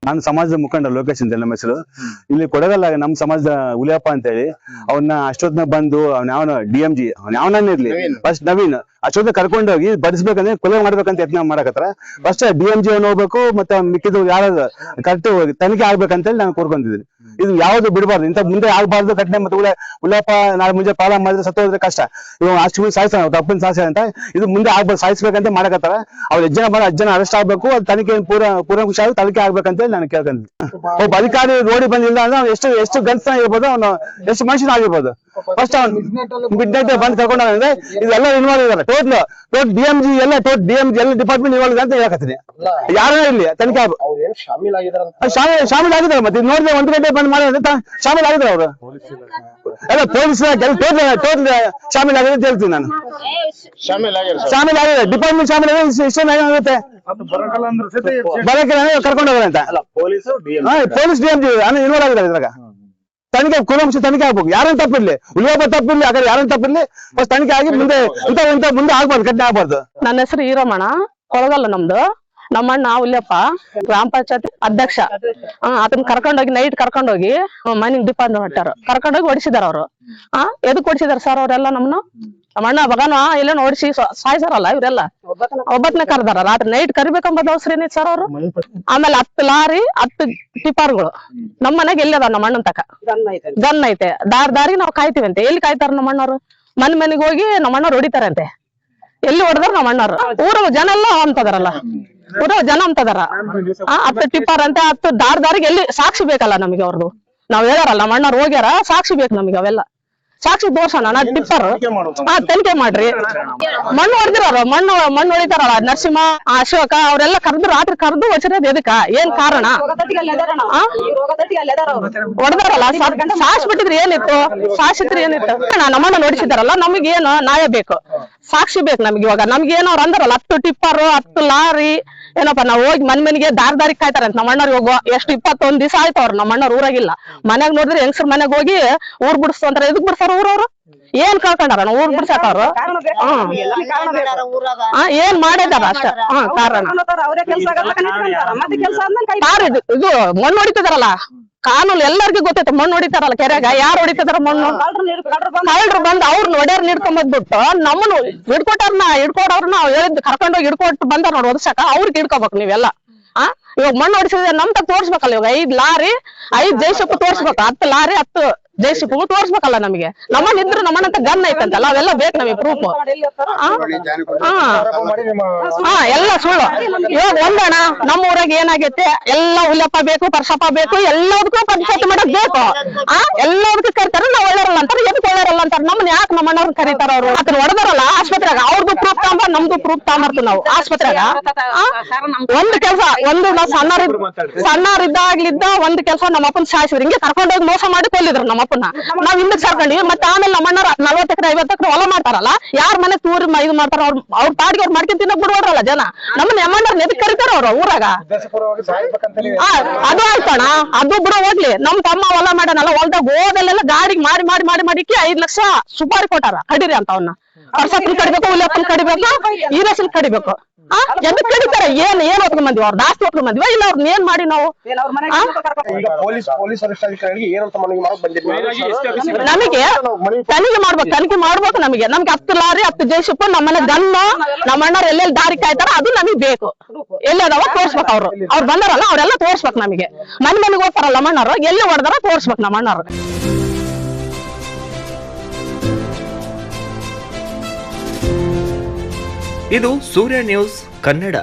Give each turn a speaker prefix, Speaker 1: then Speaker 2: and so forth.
Speaker 1: ನಾನು ಸಮಾಜದ ಮುಖಂಡ ಲೋಕೇಶ್ ಅಂತ ನಮ್ಮ ಹೆಸರು. ಇಲ್ಲಿ ಕೊಡಗಲ್ಲ ನಮ್ಮ ಸಮಾಜದ ಹುಲಿಯಪ್ಪ ಅಂತ ಹೇಳಿ ಅವನ್ನ ಅಷ್ಟೊತ್ತಿನ ಬಂದು ಅವನ DMG ಅವನೇ ಇರ್ಲಿ ಫಸ್ಟ್ ನವೀನ್ ಅಷ್ಟೊತ್ತಿನ ಕರ್ಕೊಂಡೋಗಿ ಬಡಿಸ್ಬೇಕಂದ್ರೆ ಕೊಲೆ ಮಾಡ್ಬೇಕಂತ ಯತ್ನ ಮಾಡಕತ್ತಾರ. ಫಸ್ಟ್ DMG ಅವನು ಹೋಗ್ಬೇಕು, ಮತ್ತೆ ಮಿಕ್ಕಿದ್ದು ಯಾರು ಕರೆಕ್ಟ್ ತನಿಖೆ ಆಗ್ಬೇಕಂತ ಹೇಳಿ ನಾನು ಕೋರ್ಕೊಂಡಿದ್ದೀನಿ. ಇದು ಯಾವ್ದು ಬಿಡಬಾರ್ದು, ಇಂತ ಮುಂದೆ ಆಗ್ಬಾರ್ದು ಘಟನೆ. ಮತ್ತೆ ಹುಲಿಯಪ್ಪ ನಾಳೆ ಮುಂಜೆ ಪಾಲ ಮಾಡಿದ್ರೆ ಸತ್ತೋದ್ರೆ ಕಷ್ಟ, ಇವಾಗ ಅಷ್ಟು ಮುಂದೆ ಸಾಯಿಸ ತಪ್ಪನ್ ಸಾಯಿಸ ಅಂತ ಇದು ಮುಂದೆ ಆಗ್ಬಾರ್ದು, ಸಾಯಿಸ್ಬೇಕಂತ ಮಾಡಕತ್ತಾರ. ಅವ್ರು 10 ಜನ ಅರೆಸ್ಟ್ ಆಗ್ಬೇಕು, ಅದು ತನಿಖೆ ಪೂರ್ವಶಾಗಿ ತನಿಖೆ ಆಗ್ಬೇಕಂತ ಹೇಳಿ ನಾನು ಕೇಳ್ಕೊಂತೀನಿ. ಒಬ್ಬ ಅಧಿಕಾರಿ ರೋಡಿ ಬಂದಿಲ್ಲ ಅಂದ್ರೆ ಎಷ್ಟು ಗಂಟನ ಇರ್ಬೋದು, ಅವನು ಎಷ್ಟು ಮನುಷ್ಯನ ಆಗಿರ್ಬೋದು. ಫಸ್ಟ್ ಅವ್ನು ಮಿಡ್ ನೈಟ್ ಬಂದು ಕರ್ಕೊಂಡ ಇದೆಲ್ಲ ಇನ್ವಾಲ್ವ್ ಇದಾರೆ. ಟೋಟಲ್ DMG ಎಲ್ಲ ಡಿಪಾರ್ಟ್ಮೆಂಟ್ ಇನ್ವಾಲ್ವ್ ಇದೆ ಅಂತ ಹೇಳಕತ್ತೀನಿ. ಯಾರೇ ಇರ್ಲಿ ತನಿಖೆ ಶಾಮೀಲ್ ಆಗಿದ್ದಾರೆ. ಮತ್ತೆ ನೋಡಿದ್ರೆ 1 ಗಂಟೆ ಬಂದ್ ಮಾಡಿದ್ರೆ ಶಾಮೀಲ್ ಆಗಿದ್ರು ಅವರು ಎಲ್ಲ ಪೊಲೀಸ್ ಟೋಟಲ್ ಶಾಮೀಲ್ ಆಗಿದೆ ಅಂತ ಹೇಳ್ತೀನಿ ನಾನು. ಶಾಮೀಲ್ ಆಗಿದೆ, ಡಿಪಾರ್ಟ್ಮೆಂಟ್ ಶಾಮೀಲ್ ಆಗಿದೆ. ಇಷ್ಟೇನಾಗುತ್ತೆ ಬರಕ್ಕೆ ಕರ್ಕೊಂಡು ಹೋಗೋಣ ಅಂತ ಪೊಲೀಸ್ DMG ಇನ್ವಾಲ್ವ್ ಆಗಿದ್ದಾರೆ ಇದ್ರಾಗ. ತನಿಖೆ ಕುಲಂಶ ತನಿಖೆ ಆಗ್ಬೇಕು, ಯಾರನ್ನ ತಪ್ಪಿರ್ಲಿ, ಹುಲಿಯಪ್ಪ ತಪ್ಪಿರ್ಲಿ, ಹಾಗಾದ್ರೆ ಯಾರನ್ನ ತಪ್ಪಿರ್ಲಿ ಫಸ್ಟ್ ತನಿಖೆ ಆಗಿ ಮುಂದೆ ಆಗ್ಬಾರ್ದು, ಘಟನೆ ಆಗ್ಬಾರ್ದು.
Speaker 2: ನನ್ನ ಹೆಸರು ಈರಮಣ, ಕೊಳಗಲ್ಲ ನಮ್ದು. ನಮ್ಮಣ್ಣ ಹುಲಿಯಪ್ಪ ಗ್ರಾಮ ಪಂಚಾಯತ್ ಅಧ್ಯಕ್ಷ. ಅದನ್ನ ಕರ್ಕೊಂಡೋಗಿ ನೈಟ್ ಕರ್ಕೊಂಡೋಗಿ ಮೈನಿಂಗ್ ಡಿಪಾರ್ಟ್ಮೆಂಟ್ ಹೊಟ್ಟಾರ, ಕರ್ಕೊಂಡೋಗಿ ಹೊಡಿಸಿದಾರ ಅವ್ರು. ಎದಕ್ ಹೊಡಿಸಿದಾರ ಸರ್ ಅವರೆಲ್ಲ ನಮ್ಮಣ್ಣ ಬಗಾನ ಎಲ್ಲ ಹೊಡಿಸಿ ಸಾಯ್ಸಾರಲ್ಲ ಇವರೆಲ್ಲ. ಒಬ್ಬತ್ನೇ ಕರ್ದಾರ, ರಾತ್ರಿ ನೈಟ್ ಕರಿಬೇಕಂಬದ್ ಅವಸರ ಏನೈತಿ ಸರ್ ಅವ್ರು. ಆಮೇಲೆ 10 ಲಾರಿ 10 ಟಿಪ್ಪರ್ಗಳು ನಮ್ಮ ಮನೆಗೆ ಎಲ್ಲಿದಾವ, ನಮ್ಮ ಅಣ್ಣನ್ ತಕ ಗನ್ ಐತೆ. ದಾರಿ ನಾವು ಕಾಯ್ತಿವಂತೆ. ಎಲ್ಲಿ ಕಾಯ್ತಾರ ನಮ್ಮ ಅಣ್ಣವ್ರು? ಮನೆಗೆ ಹೋಗಿ ನಮ್ಮ ಅಣ್ಣವ್ರು ಹೊಡಿತಾರಂತೆ. ಎಲ್ಲಿ ಹೊಡೆದಾರ ನಮ್ಮ ಅಣ್ಣವ್ರು? ಊರ ಜನ ಎಲ್ಲ ಅಂತದಾರಲ್ಲ, ಊರ ಜನ ಅಂತದಾರ. 10 ಟಿಪ್ಪರ್ ಅಂತೆ, 10 ದಾರಿಗೆ ಎಲ್ಲಿ ಸಾಕ್ಷಿ ಬೇಕಲ್ಲ ನಮಗೆ ಅವ್ರದ್ದು. ನಾವ್ ಹೇಳಾರಲ್ಲ ನಮ್ಮ ಅಣ್ಣವ್ರು ಹೋಗ್ಯಾರ, ಸಾಕ್ಷಿ ಬೇಕು ನಮಗೆ. ಅವೆಲ್ಲ ಸಾಕ್ಷಿ ತೋರ್ಸೋಣ. ಟಿಪ್ಪರ್ ತನಿಖೆ ಮಾಡ್ರಿ. ಮಣ್ಣು ಹೊಡೆದಿರೋರು, ಮಣ್ಣು ಹೊಡಿತಾರಲ್ಲ ನರಸಿಂಹ, ಅಶೋಕ ಅವರೆಲ್ಲ ರಾತ್ರಿ ಕರೆದು ವಚರದ ಎದಕ್ಕ ಏನ್ ಕಾರಣ? ಹೊಡೆದಾರಲ್ಲ, ಸಾಯಿಸ್ಬಿಟ್ಟಿದ್ರೆ ಏನಿತ್ತು? ಸಾಯಿಸಿದ್ರೆ ಏನಿತ್ತು? ನಮ್ಮನ್ನ ನೋಡಿಸಿದಾರಲ್ಲ, ನಮಗೇನು ನ್ಯಾಯ ಬೇಕು, ಸಾಕ್ಷಿ ಬೇಕು ನಮ್ಗೆ. ಇವಾಗ ನಮ್ಗೇನೋ ಅವ್ರು ಅಂದಾರಲ್ಲ 10 ಟಿಪ್ಪರ್ 10 ಲಾರಿ ಏನಪ್ಪಾ, ನಾವ್ ಹೋಗಿ ಮನೆಗೆ ದಾರಿ ಕಾಯ್ತಾರಂತ ನಮ್ಮ ಅಣ್ಣವ್ರಿಗೆ. ಹೋಗುವ ಎಷ್ಟು 21 ದಿವಸ ಆಯ್ತು ಅವ್ರು ನಮ್ಮ ಅಣ್ಣವ್ರು ಊರಾಗಿಲ್ಲ. ಮನ್ಯಾಗ ನೋಡಿದ್ರೆ ಹೆಂಗಸರ್ ಮನೆಗ್ ಹೋಗಿ ಊರ್ ಬಿಡಿಸ್ತಾರ. ಎದಕ್ ಬಿಡ್ತಾರ ಊರವ್ರು? ಏನ್ ಕಳ್ಕೊಂಡಾರ ಊರ್ ಬಿಡ್ಸಾಕ ಅವ್ರು? ಏನ್ ಮಾಡಿದಾರ ಅಷ್ಟ ಕಾರಣ. ಇದು ಮಣ್ಣು ಹೊಡಿತಿದಾರಲ್ಲ, ಕಾನೂನು ಎಲ್ಲರಿಗೂ ಗೊತ್ತೈತೆ. ಮಣ್ಣು ಹೊಡಿತಾರಲ್ಲ ಕೆರೆಯಾಗ, ಯಾರು ಹೊಡಿತಿದಾರ ಮಣ್ಣು? ಕಳ್ಳರು ಬಂದ್ ಅವ್ರನ್ನ ಒಡೆಯರ್ ಹಿಡ್ಕೊಂಬಂದ್ಬಿಟ್ಟು ನಮ್ಮನ್ನು ಹಿಡ್ಕೊಡೋರ್ನ ಹೇಳಿದ್ ಕರ್ಕೊಂಡೋಗಿ ಹಿಡ್ಕೊಟ್ಟು ಬಂದಾರ ನೋಡಿ ಒದಸಕ. ಅವ್ರಿಗೆ ಹಿಡ್ಕೋಬೇಕು ನೀವೆಲ್ಲ. ಇವಾಗ ಮಣ್ಣು ಹೊಡಿಸಿದ್ರೆ ನಮ್ ತಗ ತೋರ್ಸ್ಬೇಕಲ್ಲ. ಇವಾಗ 5 ಲಾರಿ 5 ಜೈಶಿಪ್ ತೋರ್ಸ್ಬೇಕು, 10 ಲಾರಿ 10 ಜೈಶಿಪ್ ತೋರ್ಸ್ಬೇಕಲ್ಲ ನಮಗೆ. ನಮ್ಮನ್ನ ಇದ್ರು ನಮ್ಮನ್ನಂತ ಗನ್ ಐತಂತಲ್ಲ, ಅವೆಲ್ಲ ಬೇಕು ನಮಗೆ ಪ್ರೂಫ್. ಎಲ್ಲ ಸುಳ್ಳು. ಇವಾಗ ಒಂದಣ ನಮ್ಮ ಊರಾಗ ಏನಾಗೈತೆ, ಎಲ್ಲ ಹುಲಿಯಪ್ಪ ಬೇಕು, ಪರ್ಸಪ್ಪ ಬೇಕು, ಎಲ್ಲದಕ್ಕೂ ಪಂಚಾಯತ್ ಮಾಡಕ್ ಬೇಕು. ಎಲ್ಲದಕ್ಕೂ ಕರಿತಾರ. ನಾವ್ ಒಳ್ಳೆಯರಲ್ಲ ಅಂತಾರ, ಎದಕ್ ಒಳ್ಳೆಯರಲ್ಲ ಅಂತಾರ? ನಮ್ಮನ್ನ ಯಾಕೆ ನಮ್ಮ ಅಣ್ಣವ್ರನ್ನ ಕರೀತಾರ ಅವ್ರು? ಅದನ್ನ ಹೊಡೆದಾರಲ್ಲ ಆಸ್ಪತ್ರೆಗ, ಅವ್ರದ್ದು ಪ್ರೂಫ್ ತಗೊಂಬ, ನಮ್ದು ಪ್ರೂಫ್ ತಗೊಂಬರ್ತೀವಿ ನಾವು ಆಸ್ಪತ್ರೆಗ. ಒಂದ್ ಕೆಲ್ಸ, ನಾವು ಸಣ್ಣರಿದ್ದಾಗ್ಲಿದ್ದ ಒಂದ್ ಕೆಲ್ಸ ನಮ್ಮ ಅಪ್ಪನ ಸಾಯಿಸಿದ್ರು. ಹಿಂಗೆ ಕರ್ಕೊಂಡೋಗಿ ಮೋಸ ಮಾಡಿ ಕೊಲ್ಲಿದ್ರು ನಮ್ಮ ಅಪ್ಪನ. ನಾವ್ ಹಿಂದಕ್ ಸರ್ಕೊಂಡ್ವಿ. ಮತ್ತೆ ಆಮೇಲೆ ನಮ್ಮ ಅಣ್ಣವ್ರ 40 ಎಕರೆ 50 ಎಕರೆ ಹೊಲ ಮಾಡ್ತಾರಲ್ಲ, ಯಾರ ಮನೆ ತೂರಿ ಇದು ಮಾಡ್ತಾರ ಅವ್ರ ಪಾಡಿಗೆ ಅವ್ರು ಮಾಡ್ಕೊಂಡ್ ತಿನ್ನಕ್ ಬಿಡ್ಬೋದ್ರಲ್ಲ ಜನ. ನಮ್ಮನ್ನ ಎಮ್ಮಣ್ಣವ್ರನ್ನ ಎದಕ್ ಕರೀತಾರ ಅವ್ರು ಊರಾಗ? ಅದು ಆಯ್ತಣ್ಣ, ಅದು ಬಿಡೋ ಹೋಗ್ಲಿ. ನಮ್ ತಮ್ಮ ಹೊಲ ಮಾಡ್ಯಾನಲ್ಲ, ಹೊಲ್ದಾಗ ಹೋದಲ್ಲೆಲ್ಲ ಗಾಡಿಗೆ ಮಾಡಿ ಮಾಡಿ ಮಾಡಿ ಮಾಡಿಕ್ಕೆ 5 ಲಕ್ಷ ಸುಪಾರಿ ಕೊಟ್ಟಾರ. ಕಡಿರಿ ಅಂತ ಅವನ್ನ. ಪರ್ಸಪ್ಪನ್ ಕಡಿಬೇಕು, ಹುಲಿಯಪ್ಪನ್ ಕಡಿಬೇಕು, ಈರಸನ್ ಕಡಿಬೇಕು. ಎದಕ್ ಕಡಿತಾರ? ಏನ್ ಹೊತ್ಕೊಂಡ್ ಬಂದಿವ? ಅವ್ರ ದಾಸ್ತಿ ಹೊತ್ಕೊಂಡ್ ಬಂದಿವ? ಇಲ್ಲ ಅವ್ರನ್ನ ಏನ್ ಮಾಡಿ ನಾವು? ನಮಗೆ ತನಿಖೆ ಮಾಡ್ಬೇಕು ನಮಗೆ. 10 ಲಾರಿ 10 ಜೈಶಿಪ್ ನಮ್ಮನೆ ಗನ್ನು, ನಮ್ಮ ಅಣ್ಣವ್ರು ಎಲ್ಲೆಲ್ಲಿ ದಾರಿ ಕಾಯ್ತಾರ ಅದು ನಮಗ್ ಬೇಕು. ಎಲ್ಲದಾವ ತೋರ್ಸ್ಬೇಕು. ಅವ್ರು ಬಂದಾರಲ್ಲ ಅವ್ರೆಲ್ಲ ತೋರ್ಸ್ಬೇಕು ನಮಗೆ. ಮನೆಗೆ ಹೋಗ್ತಾರಲ್ಲ ನಮ್ಮ ಅಣ್ಣವ್ರು, ಎಲ್ಲಿ ಹೊಡೆದಾರ ತೋರ್ಸ್ಬೇಕು ನಮ್ಮ ಅಣ್ಣವ್ರು.
Speaker 3: ಇದು ಸೂರ್ಯ ನ್ಯೂಸ್ ಕನ್ನಡ.